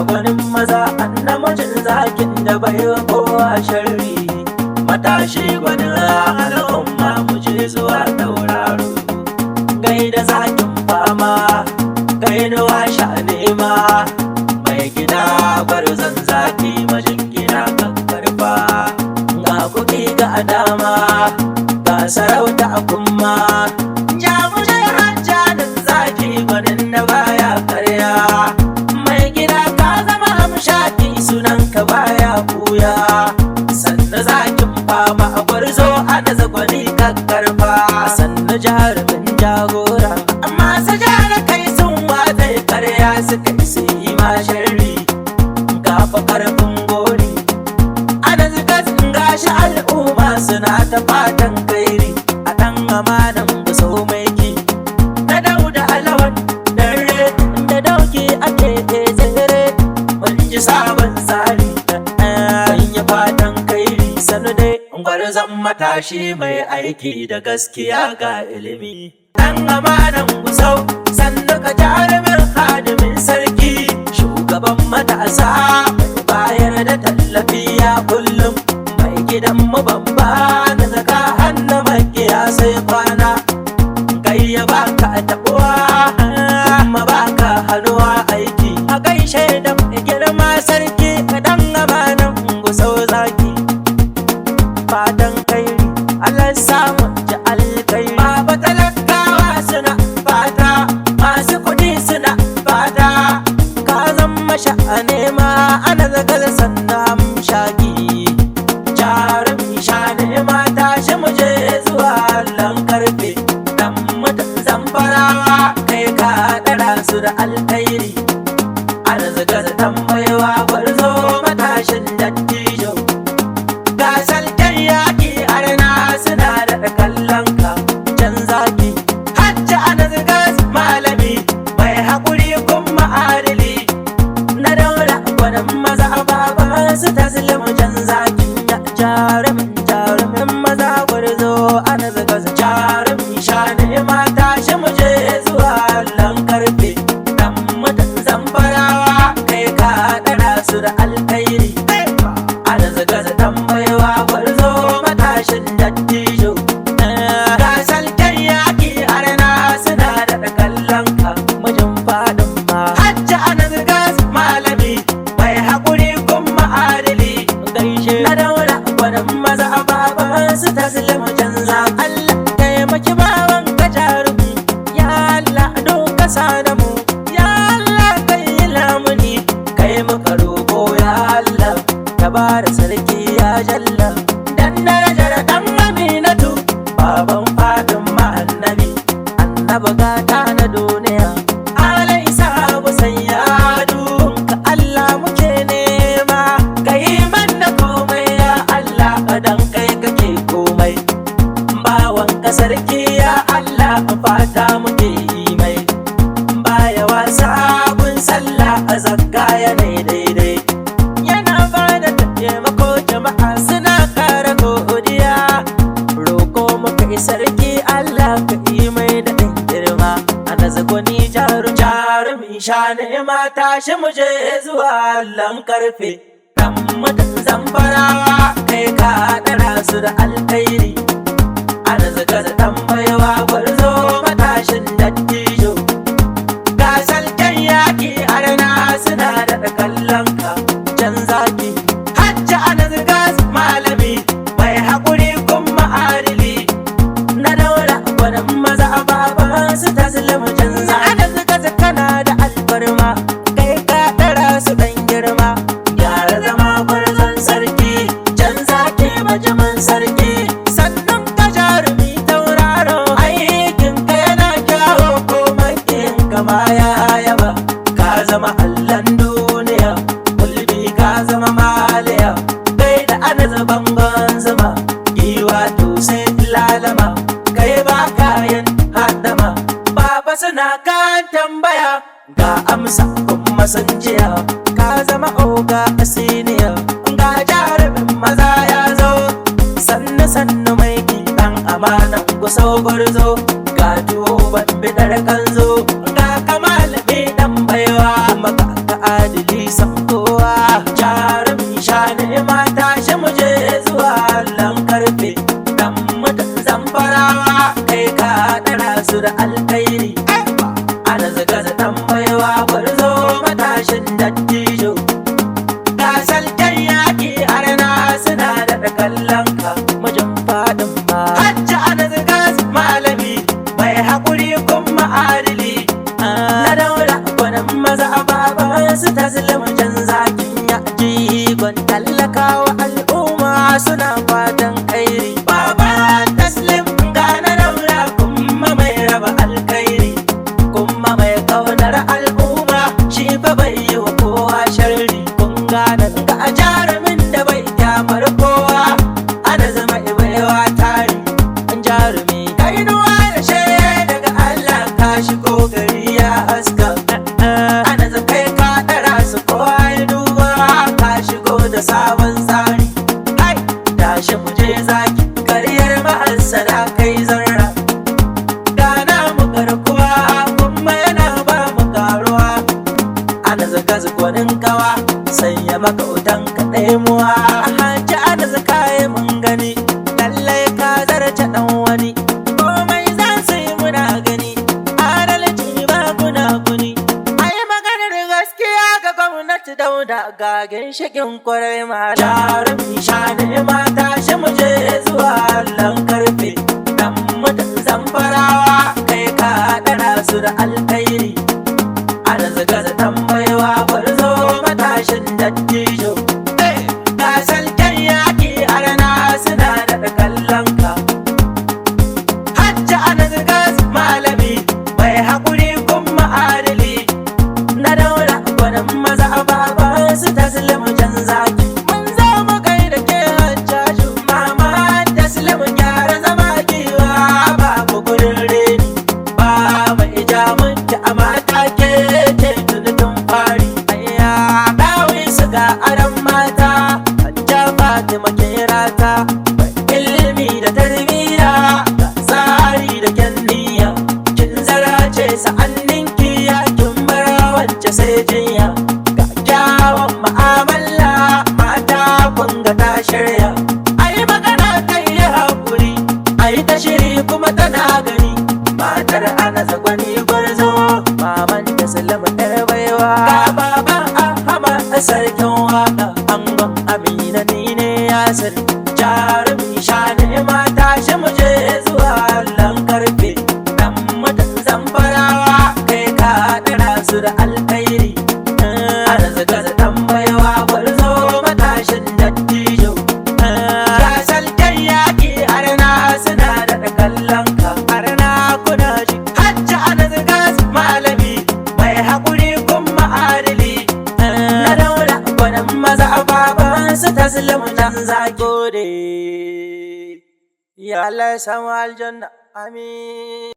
gwanin maza namijin zakin da bai wa kowa sharri. Matashi gwanin al'umma mu je zuwa tauraro. Gaida zakin fama gainuwa sha nema, mai gida gwarzon zaki majingina kan karfa. Ga kuɗi ga dama ga sarauta a kuma, jamuje hajjanin zaki gwanin da baya karya. Mai gida ka zama hamshaki sunanka baya buya, sannu zakin fama a gwarzo ana zagwani kakkarfa. Sannu jarumin jagora amma su jara kai sun watsa karya suka isi ma sharri. Gafa karfin gori ana zika gashi al'umma suna ta fatan kairi. A ɗan amanan gusau mai ki na dauda alawan dare da dauki ake tsere. Mun ji sabon tsari ban yi fatan kairi. Sanu dai gwarzon matashi mai aiki da gaskiya ga ilimi. Ɗan amanan gusau sannu ka jarumin hadimin sarki, shugaban matasa bayar da tallafi ya kullum. Mai gidan mu babba na zaka hannu makiya sai kwana. Kai ya baka taɓuwa kuma baka hannuwa aiki. A gaishe da mai girma sarki ka ɗan amanan gusau zaki. Fatan kairi Allah samu ji alkairi. Baba talakawa suna fata, masu kuɗi suna fata. Ka zama sha'ane ma ana zagar sannan shaki. Jarumi sha nema tashi mu je zuwa lan karfe. Dan mutan zamfarawa kai ka ɗara su da alkairi. Ana zagar tambayewa gwarzo matashin dattijo. Ga salken yaƙi arna suna da kallon ka can zaki. Hajji ana zigas malami mai haƙuri kuma adali. Na daura gwanin maza baban su ta zilimu can zaki. Jarumin maza gwarzo ana zigas. Jarumi sha nema tashi mu je zuwa lan karfe. Dan mutan zamfarawa kai ka ɗara su da alkairi. Ana zigas tambayewa gwarzo matashin dattijo. Ga salken yaƙi arna suna da kallon ka mijin fadin ma. Hajji ana zigas malami mai haƙuri kuma adali. Gaishe na daura gwanin maza baban su ta zilimu canza. Allah taimaki bawan ka jarumi, ya Allah doka sada mu. Ya Allah kai lamuni kai muka roƙo ya Allah. Tabara sarki ya jalla dan darajar dan aminatu baban fatima annabi. Annabi gata na duniya alai sahabu sayyadu. Ka Allah muke nema kai manna komai ya Allah, dan kai kake komai. Bawan ka sarki ya Allah fata muke yi mai. Baya wasa kun sallah a zakka yanayi daidai. Yana bada taimako jama'a suna kara godiya. Roko muka yi sarki Allah ka yi mai da ɗan girma. Ana zagoni jarumi sha nema tashi mu je zuwa lan karfe. Dan mutan zamfarawa kai ka ɗara su da alkairi. Ana zagar tambayewa gwarzo matashin dattijo. Ga salken yaƙi arna suna da kallon ka can zaki. Hajji ana zigas malami mai haƙuri kuma adali. Na daura gwanin maza baban su ta zilimu canza. Ana zigas kana da alfarma kai ka ɗara su ɗan girma. Yara zama gwarzon sarki can zaki majimin sarki. Sannan ka jarumi tauraro aikin ka yana kyawo ko makin kama ya yaba. Ka zama allan duniya kulbi ka zama maliya. Kai da ana zaban zama giwa to sai lalama. Kai ba kayan hadama baba suna kan tambaya ga amsa kuma san jiya. Ka zama oga asiniya ga jarumin maza ya zo. Sannu sannu mai dan amanan gusau gwarzo. Ga tuwo ban bidar kanzo ga kamal mai dan baiwa maka ka adili sam su da alkairi. Ana zaga dan baiwa gwarzo matashin dattijo. Gasar kan yaƙi arna suna da kallon ka mijin faɗin ma. Hajji ana zaga malami mai haƙuri kuma adili. Na daura gwanin maza a baban su ta zulmucin zakin yaji. Gwan tallakawa al'umma suna fatan kairi. Baba taslim gana daura kuma mai raba alkairi. Kuma mai kaunar al'umma shi fa bai yi wa kowa sharri. Kun gane ga a jarumin da bai kyamar kowa. Ana zama ibaiwa tari jarumi. Kainuwa da she daga Allah ka shigo gari ya haska. Ana zakai ka ɗara su kowa ya duba ka shigo da sabon tsari. Hai tashi mu je zaki kariyar mahassada kai zarra. Gana mu garkuwa kuma yana ba mu karuwa. Ana zaka gwanin kawa sanya maka utan ka muwa. Hajji ana zaka yi mun gani lallai ka zarce dan wani. Komai za su yi muna gani adalci ba kuna kuni. Ai maganar gaskiya ga gwamnati Dauda ga ginshikin kwarai ma. Jarumi shane mata shi mu je zuwa lan karfe. Dan mutan zamfarawa kai ka ɗara su da alkairi. Ana zaga dan baiwa gwarzo matashin dattijo. Gasar kan yaƙi arna suna da kallon ka. Hajji ana zaga malami mai haƙuri kuma adili. Na daura gwanin maza a baban su ta zulmucin zaki. Mun zo mu kai da ke hajjaju mama ta zulmu gyara zama giwa. Babu gudun reni ba mai jamunta a mata ke tunutun fari. Ayya dawi su ga aran mata hajja Fatima kerata. Ilimi da tarbiyya ga tsari da kyan niyya. Kin zara ce sa'annin kiya kin bara wacce sai jinya. Ga kyawun ma'amala mata kun ga ta shirya. Ai magana kai yi haƙuri ai ta shiri kuma tana gani. Matar ana zagwani gwarzo maman ta salama ɗar baiwa. Ga baban Ahmad sarkin waka angon Amina ni ne Yasir. Jarumi shane mata shi mu je zuwa lan karfe. Dan mutan zamfarawa kai ka ɗara su da alkairi. Ana zaga dan baiwa gwarzo matashin dattijo. Gasar kan yaƙi arna suna da kallon ka. Arna kuna ji hajji ana zaga malami mai haƙuri kuma adili. Na daura gwanin maza a baban su ta zulmucin zaki. Ya Allah ya samu aljanna amin.